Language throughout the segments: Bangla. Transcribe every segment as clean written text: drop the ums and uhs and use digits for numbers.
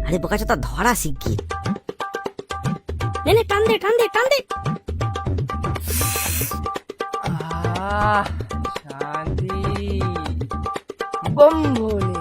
আরে বোকাচোদা ধরা শিগগির। নে নে, টান দে টান দে টান দে। শান্তি বম ভোলে।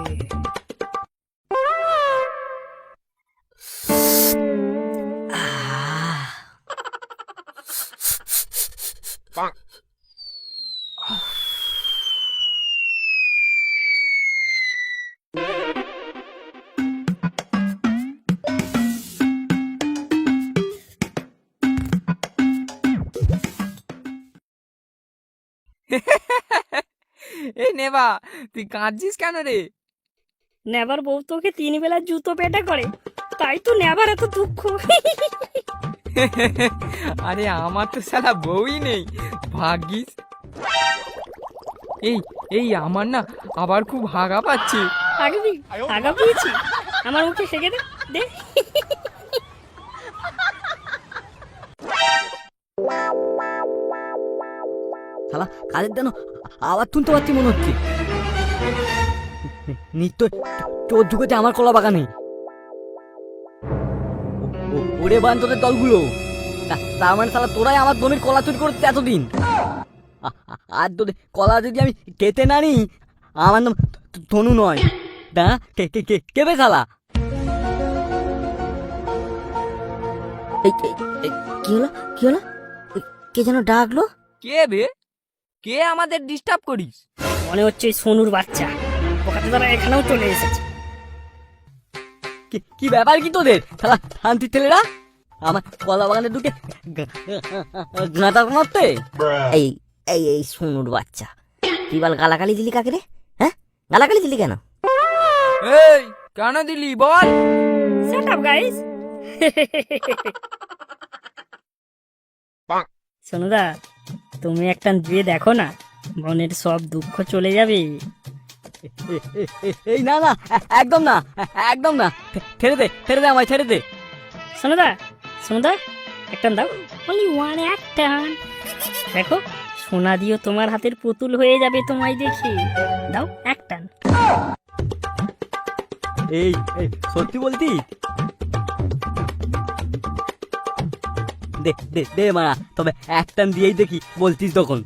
এই নেবা, তুই কাঁদছিস কেন রে? নেবার বউ তোকে 3 বেলা জুতো পেটা করে, তাই তো নেবার এত দুঃখ। আরে আমার তো শালা বউই নেই, ভাগ্যিস। এই এই আমার না আবার খুব হাগা পাচ্ছে। আগাবি আগা পেয়েছি, আমার মুখে সেকে দে দে। শালা কাজের যেন আবার শুনতে পাচ্ছি মনে হচ্ছে। নিত্য চোর ঢুকেছে আমার কলা বাগানে। ওরে বান্ধবের দলগুলো, তার মানে শালা তোরাই আমার জমির কলা চুরি করতে এতদিন। আর তোদের কলা যদি আমি কেটে না নিই, আমার নাম ধনু নয়। দা কে বে শালা? কি হলো কি হলো? কে যেন ডাকলো? কে বে? কে আমাদের ডিস্টার্ব করিস? মনে হচ্ছে ওই সোনুর বাচ্চা ওখানে তারা এখানেও চলে এসেছে। কি ব্যাপার কি তোদের? শালা শান্তির ছেলেরা আমার কলা বাগানে ঢুকে গাঁদা মারতে। এই এই এই সোনুর বাচ্চা, তুই বল গালাগালি দিলি কাকে রে? হ্যাঁ, গালাগালি দিলি কেন? এই কেন দিলি বল? Shut up guys. সোনুদা, তুমি একটা দিয়ে দেখো না, মনের সব দুঃখ চলে যাবে। এই না না, একদম না, একদম না, ছেড়ে দে আমায়, ছেড়ে দে। সোনুদা সোনুদা, একটা দাও, অনলি ওয়ান একটা। দেখো সোনা দিও তোমার হাতের পুতুল হয়ে যাবে তোমায় দেখে। দাও একটা। এই সত্যি বলতি? দে দে দে মারা, তবে একটা দিয়েই দেখি বলতিস তখন।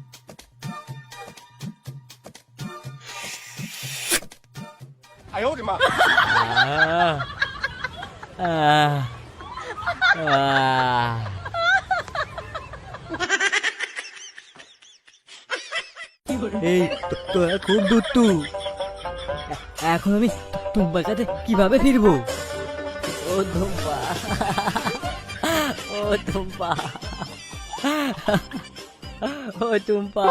এই তোরা খুব দুষ্টু। এখন আমি তোমার কাছে কিভাবে ফিরবো? ও ধুম্পা, ও টুম্পা, ও টুম্পা।